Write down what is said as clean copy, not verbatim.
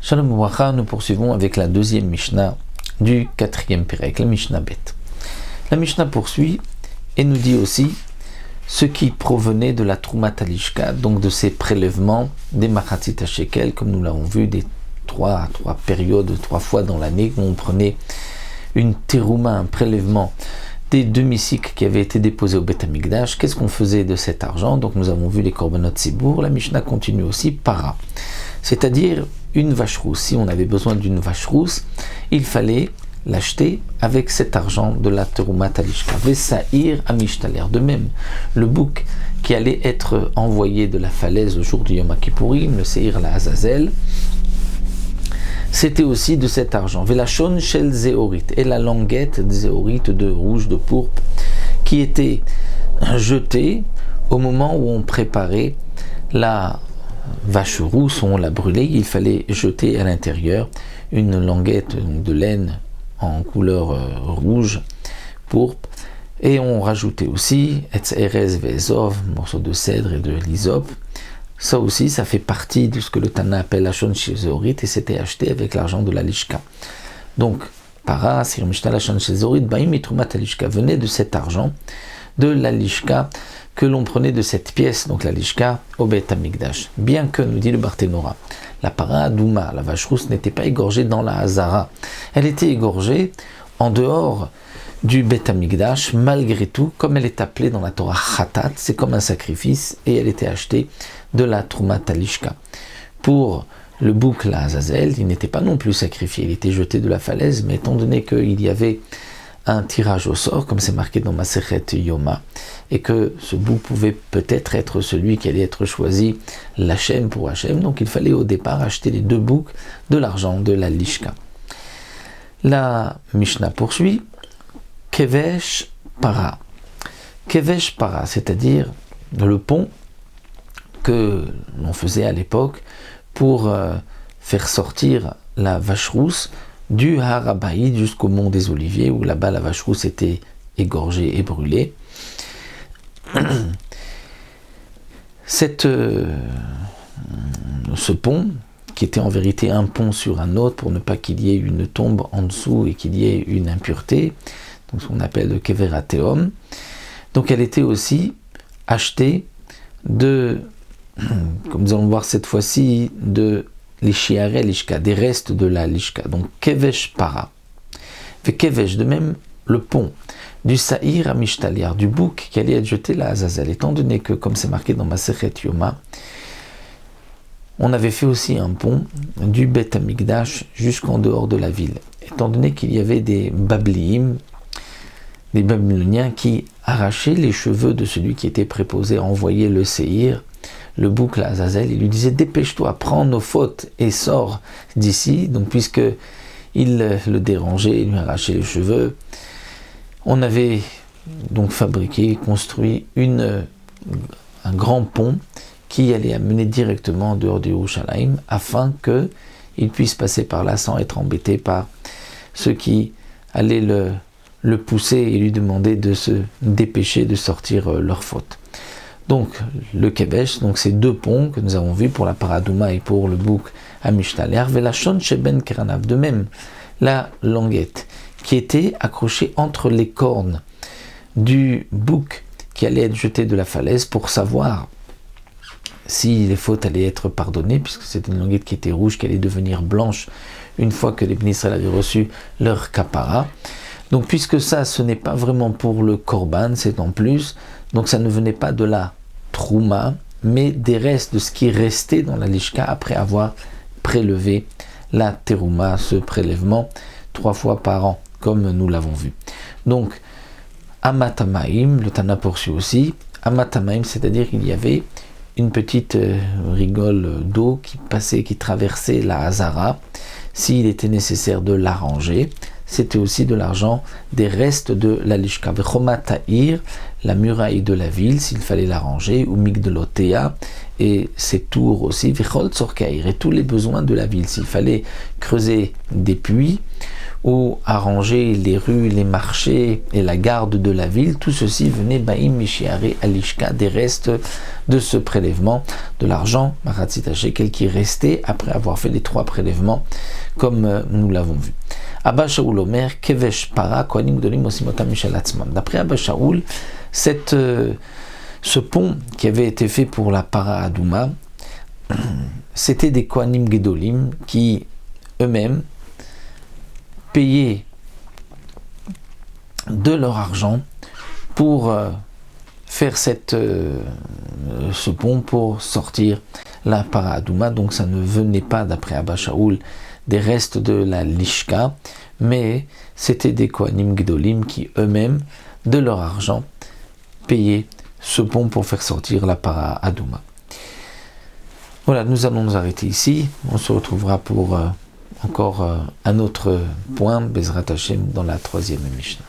Shalom Ubracha, nous poursuivons avec la deuxième Mishnah du quatrième Pérec, la Mishnah Bet. La Mishnah poursuit et nous dit aussi ce qui provenait de la Troumat Alishka, donc de ces prélèvements des Machatzit HaShekel, comme nous l'avons vu, des trois périodes, 3 fois dans l'année, où on prenait une terouma, un prélèvement des demi-cycles qui avaient été déposés au Beth Amikdash. Qu'est-ce qu'on faisait de cet argent? Donc nous avons vu les korbanot tzibour. La Mishnah continue aussi para, c'est-à-dire une vache rousse. Si on avait besoin d'une vache rousse, il fallait l'acheter avec cet argent de la teroumat alishka. Vesaïr amishtaler. De même, le bouc qui allait être envoyé de la falaise au jour du Yom Kippourim, le seir la Azazel, c'était aussi de cet argent. Velachon shel zéorit, et la languette zéorit de rouge, de pourpre, qui était jetée au moment où on préparait la vache rousse, on l'a brûlée, il fallait jeter à l'intérieur une languette de laine en couleur rouge, pourpre, et on rajoutait aussi etz erez ve'ezov, morceau de cèdre et de l'hysope. Ça aussi, ça fait partie de ce que le Tana appelle la shon shezorit, et c'était acheté avec l'argent de la lishka. Donc, para, sir mishta la shon shezorit, baim mitrumat alishka, venait de cet argent de la lishka que l'on prenait de cette pièce, donc la lishka, au Beth Amikdash. Bien que, nous dit le Barthénora, la para douma, la vache rousse, n'était pas égorgée dans la hazara. Elle était égorgée en dehors du Beth Amikdash, malgré tout, comme elle est appelée dans la Torah Khatat, c'est comme un sacrifice, et elle était achetée de la Troumat Alishka. Pour le bouc, la Azazel, il n'était pas non plus sacrifié, il était jeté de la falaise, mais étant donné qu'il y avait un tirage au sort, comme c'est marqué dans Masechet Yoma, et que ce bouc pouvait peut-être être celui qui allait être choisi l'Hachem pour Hachem, donc il fallait au départ acheter les 2 boucs de l'argent de la Lishka. La Mishnah poursuit, Kevesh Para. Kevesh Para, c'est-à-dire le pont que l'on faisait à l'époque pour faire sortir la vache rousse du Har HaBayit jusqu'au mont des Oliviers, où là-bas la vache rousse était égorgée et brûlée. Ce pont, qui était en vérité un pont sur un autre, pour ne pas qu'il y ait une tombe en dessous et qu'il y ait une impureté, donc ce qu'on appelle le Keverateum, donc elle était aussi achetée de, comme nous allons voir cette fois-ci, de l'Ishiare Lishka, des restes de la Lishka, donc Kevesh Para. Fait Kevesh, de même, le pont du Saïr Amishtalir, du bouc qui allait être jeté la Azazel, étant donné que, comme c'est marqué dans Masechet Yoma, on avait fait aussi un pont du Beth Amikdash jusqu'en dehors de la ville, étant donné qu'il y avait des Babliim, des Babyloniens qui arrachaient les cheveux de celui qui était préposé à envoyer le Seir, le bouc, la Azazel, il lui disait « Dépêche-toi, prends nos fautes et sors d'ici ». Donc puisque il le dérangeait, il lui arrachait les cheveux, on avait donc fabriqué, construit un grand pont qui allait amener directement en dehors du Yerushalayim afin qu'il puisse passer par là sans être embêté par ceux qui allaient le pousser et lui demander de se dépêcher de sortir leurs fautes. Donc le Kevesh, donc ces 2 ponts que nous avons vus pour la Paradouma et pour le bouc Amishtaler, Velachon Sheben Keranav, de même la languette qui était accrochée entre les cornes du bouc qui allait être jeté de la falaise pour savoir si les fautes allaient être pardonnées, puisque c'était une languette qui était rouge, qui allait devenir blanche une fois que les Bnei Israël avaient reçu leur kapara. Donc puisque ça, ce n'est pas vraiment pour le korban, c'est en plus, donc ça ne venait pas de la trouma, mais des restes de ce qui restait dans la lishka après avoir prélevé la terouma, ce prélèvement 3 fois par an, comme nous l'avons vu. Donc, amatamaim, le Tana poursuit aussi, amatamaim, c'est-à-dire qu'il y avait une petite rigole d'eau qui passait, qui traversait la hazara, s'il était nécessaire de l'arranger. C'était aussi de l'argent des restes de la lishka. Vechoma ta'ir, la muraille de la ville, s'il fallait l'arranger, ou migdelotea, et ses tours aussi, vechol tzorkair, et tous les besoins de la ville, s'il fallait creuser des puits, ou arranger les rues, les marchés et la garde de la ville. Tout ceci venait Baim Mishiare Alishka, des restes de ce prélèvement, de l'argent, Maratzita Shekel, qui restait après avoir fait les 3 prélèvements, comme nous l'avons vu. Abba Shaul Omer, Kevesh Para, Kohanim Gdolim Osimotam Mishal Atzmam. D'après Abba Shaul, ce pont qui avait été fait pour la Para Adouma, c'était des Kohanim Gedolim qui eux-mêmes payaient de leur argent pour faire ce pont pour sortir la Para Adouma. Donc ça ne venait pas, d'après Abba Shaul, des restes de la Lishka, mais c'était des Kohanim Gedolim qui eux-mêmes, de leur argent, payaient ce pont pour faire sortir la Para Adouma. Voilà, nous allons nous arrêter ici. On se retrouvera pour encore un autre point, Bezrat Hashem, dans la 3e Mishnah.